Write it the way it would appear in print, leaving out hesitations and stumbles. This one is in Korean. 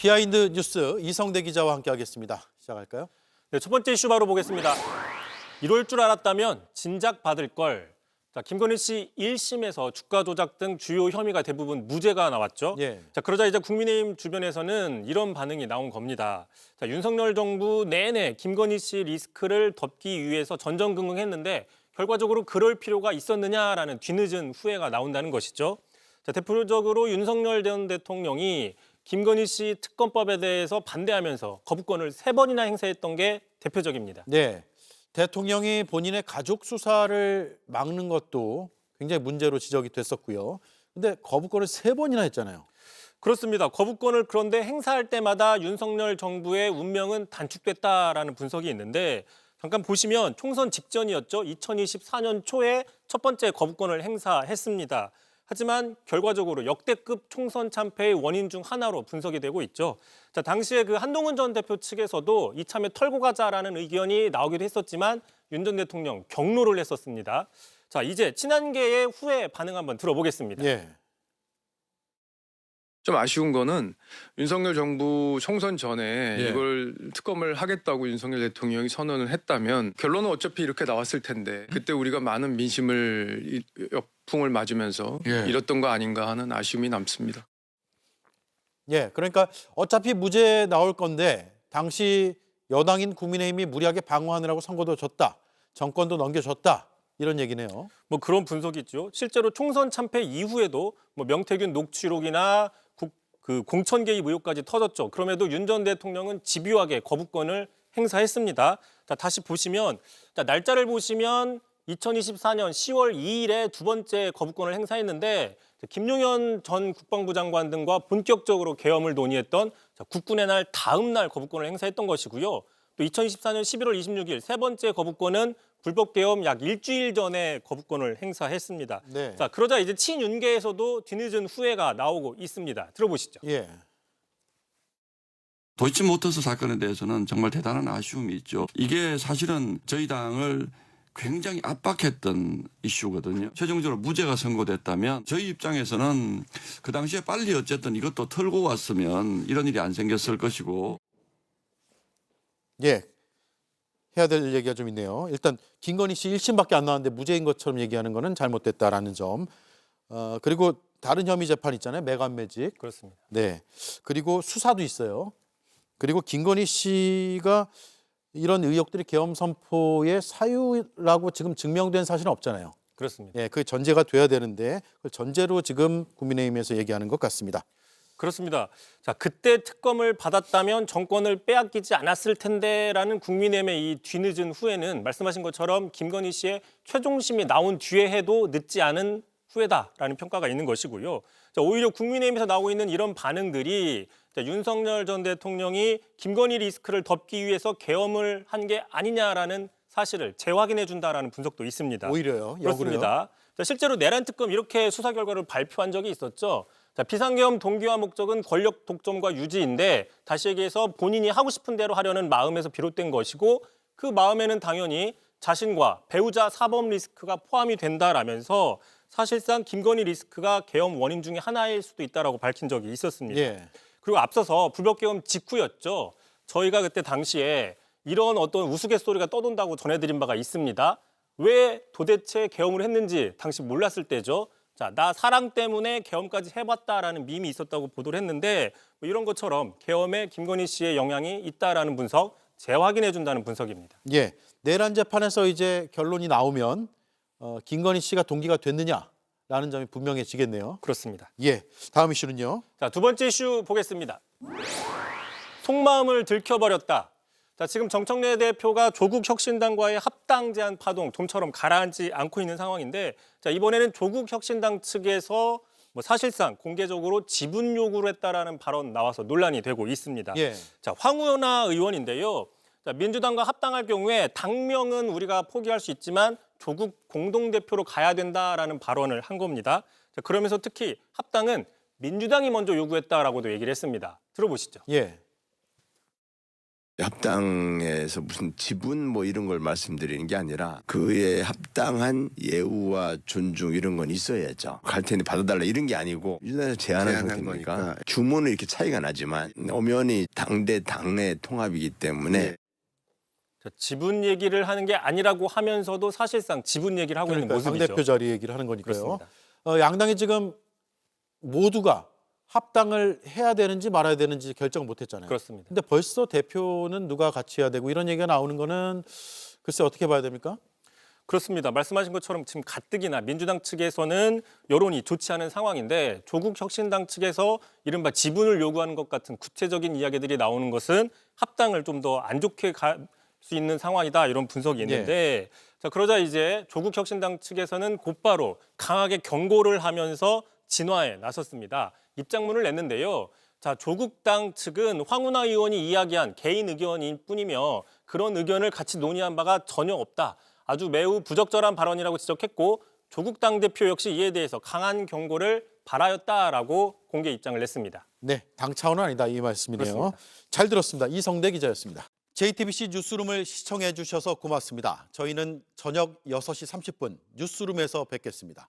비하인드 뉴스 이성대 기자와 함께하겠습니다. 시작할까요? 네, 첫 번째 이슈 바로 보겠습니다. 이럴 줄 알았다면 진작 받을 걸. 자, 김건희 씨 1심에서 주가 조작 등 주요 혐의가 대부분 무죄가 나왔죠. 예. 자, 그러자 이제 국민의힘 주변에서는 이런 반응이 나온 겁니다. 자, 윤석열 정부 내내 김건희 씨 리스크를 덮기 위해서 전전긍긍했는데 결과적으로 그럴 필요가 있었느냐라는 뒤늦은 후회가 나온다는 것이죠. 자, 대표적으로 윤석열 전 대통령이 김건희 씨 특검법에 대해서 반대하면서 거부권을 3번이나 행사했던 게 대표적입니다. 네. 대통령이 본인의 가족 수사를 막는 것도 굉장히 문제로 지적이 됐었고요. 근데 거부권을 3번이나 했잖아요. 그렇습니다. 거부권을 그런데 행사할 때마다 윤석열 정부의 운명은 단축됐다라는 분석이 있는데 잠깐 보시면 총선 직전이었죠. 2024년 초에 첫 번째 거부권을 행사했습니다. 하지만 결과적으로 역대급 총선 참패의 원인 중 하나로 분석이 되고 있죠. 자, 당시에 그 한동훈 전 대표 측에서도 이참에 털고 가자라는 의견이 나오기도 했었지만 윤 전 대통령 경로를 했었습니다. 자, 이제 친한계의 후에 반응 한번 들어보겠습니다. 예. 좀 아쉬운 거는 윤석열 정부 총선 전에 예. 이걸 특검을 하겠다고 윤석열 대통령이 선언을 했다면 결론은 어차피 이렇게 나왔을 텐데 그때 우리가 많은 민심을 역풍을 맞으면서 잃었던 거 아닌가 하는 아쉬움이 남습니다. 예. 그러니까 어차피 무죄 나올 건데 당시 여당인 국민의힘이 무리하게 방어하느라고 선거도 졌다. 정권도 넘겨줬다. 이런 얘기네요. 뭐 그런 분석이 있죠. 실제로 총선 참패 이후에도 뭐 명태균 녹취록이나 그 공천 개입 의혹까지 터졌죠. 그럼에도 윤 전 대통령은 집요하게 거부권을 행사했습니다. 자, 다시 보시면 날짜를 보시면 2024년 10월 2일에 두 번째 거부권을 행사했는데 김용현 전 국방부 장관 등과 본격적으로 계엄을 논의했던 국군의 날 다음 날 거부권을 행사했던 것이고요. 또 2024년 11월 26일 세 번째 거부권은 불법 계엄 약 일주일 전에 거부권을 행사했습니다. 네. 자, 그러자 이제 친윤계에서도 뒤늦은 후회가 나오고 있습니다. 들어보시죠. 예. 도이치모터스 사건에 대해서는 정말 대단한 아쉬움이 있죠. 이게 사실은 저희 당을 굉장히 압박했던 이슈거든요. 최종적으로 무죄가 선고됐다면 저희 입장에서는 그 당시에 빨리 어쨌든 이것도 털고 왔으면 이런 일이 안 생겼을 것이고. 예. 해야 될 얘기가 좀 있네요. 일단 김건희 씨 1심밖에 안 나왔는데 무죄인 것처럼 얘기하는 거는 잘못됐다라는 점. 그리고 다른 혐의 재판 있잖아요. 매간매직. 그렇습니다. 네. 그리고 수사도 있어요. 그리고 김건희 씨가 이런 의혹들이 계엄 선포의 사유라고 지금 증명된 사실은 없잖아요. 그렇습니다. 예, 그 전제가 돼야 되는데 그 전제로 지금 국민의힘에서 얘기하는 것 같습니다. 그렇습니다. 자, 그때 특검을 받았다면 정권을 빼앗기지 않았을 텐데라는 국민의힘의 이 뒤늦은 후회는 말씀하신 것처럼 김건희 씨의 최종심이 나온 뒤에 해도 늦지 않은 후회다라는 평가가 있는 것이고요. 자, 오히려 국민의힘에서 나오고 있는 이런 반응들이 윤석열 전 대통령이 김건희 리스크를 덮기 위해서 계엄을 한 게 아니냐라는 사실을 재확인해 준다라는 분석도 있습니다. 오히려요. 그렇습니다. 자, 실제로 내란 특검 이렇게 수사 결과를 발표한 적이 있었죠. 자, 비상계엄 동기와 목적은 권력 독점과 유지인데 다시 얘기해서 본인이 하고 싶은 대로 하려는 마음에서 비롯된 것이고 그 마음에는 당연히 자신과 배우자 사법 리스크가 포함이 된다라면서 사실상 김건희 리스크가 계엄 원인 중에 하나일 수도 있다라고 밝힌 적이 있었습니다. 예. 그리고 앞서서 불법계엄 직후였죠. 저희가 그때 당시에 이런 어떤 우스갯소리가 떠돈다고 전해드린 바가 있습니다. 왜 도대체 계엄을 했는지 당시 몰랐을 때죠. 자, 나 사랑 때문에 계엄까지 해봤다라는 밈이 있었다고 보도를 했는데 뭐 이런 것처럼 계엄에 김건희 씨의 영향이 있다라는 분석 재확인해 준다는 분석입니다. 예. 내란 재판에서 이제 결론이 나오면 김건희 씨가 동기가 됐느냐라는 점이 분명해지겠네요. 그렇습니다. 예. 다음 이슈는요. 자, 두 번째 이슈 보겠습니다. 속마음을 들켜버렸다. 자, 지금 정청래 대표가 조국 혁신당과의 합당 제안 파동 좀처럼 가라앉지 않고 있는 상황인데 자, 이번에는 조국 혁신당 측에서 뭐 사실상 공개적으로 지분 요구를 했다라는 발언 나와서 논란이 되고 있습니다. 예. 자, 황운하 의원인데요. 자, 민주당과 합당할 경우에 당명은 우리가 포기할 수 있지만 조국 공동대표로 가야 된다라는 발언을 한 겁니다. 자, 그러면서 특히 합당은 민주당이 먼저 요구했다라고도 얘기를 했습니다. 들어보시죠. 예. 합당에서 무슨 지분 뭐 이런 걸 말씀드리는 게 아니라 그에 합당한 예우와 존중 이런 건 있어야죠. 갈 테니 받아달라 이런 게 아니고 유전에서 제안한 상태니까 주문은 이렇게 차이가 나지만 엄연히 당내 통합이기 때문에 자, 지분 얘기를 하는 게 아니라고 하면서도 사실상 지분 얘기를 하고 있는 그러니까 모습이죠. 당대표 자리 얘기를 하는 거니까요. 그렇습니다. 양당이 지금 모두가 합당을 해야 되는지 말아야 되는지 결정을 못했잖아요. 그렇습니다. 근데 벌써 대표는 누가 같이 해야 되고 이런 얘기가 나오는 거는 글쎄 어떻게 봐야 됩니까? 그렇습니다. 말씀하신 것처럼 지금 가뜩이나 민주당 측에서는 여론이 좋지 않은 상황인데 조국 혁신당 측에서 이른바 지분을 요구하는 것 같은 구체적인 이야기들이 나오는 것은 합당을 좀 더 안 좋게 갈 수 있는 상황이다 이런 분석이 있는데 자 그러자 이제 조국 혁신당 측에서는 곧바로 강하게 경고를 하면서 진화에 나섰습니다. 입장문을 냈는데요. 자 조국당 측은 황운하 의원이 이야기한 개인 의견일 뿐이며 그런 의견을 같이 논의한 바가 전혀 없다. 아주 매우 부적절한 발언이라고 지적했고 조국 당대표 역시 이에 대해서 강한 경고를 발하였다라고 공개 입장을 냈습니다. 네, 당 차원은 아니다 이 말씀이네요. 그렇습니다. 잘 들었습니다. 이성대 기자였습니다. JTBC 뉴스룸을 시청해 주셔서 고맙습니다. 저희는 저녁 6시 30분 뉴스룸에서 뵙겠습니다.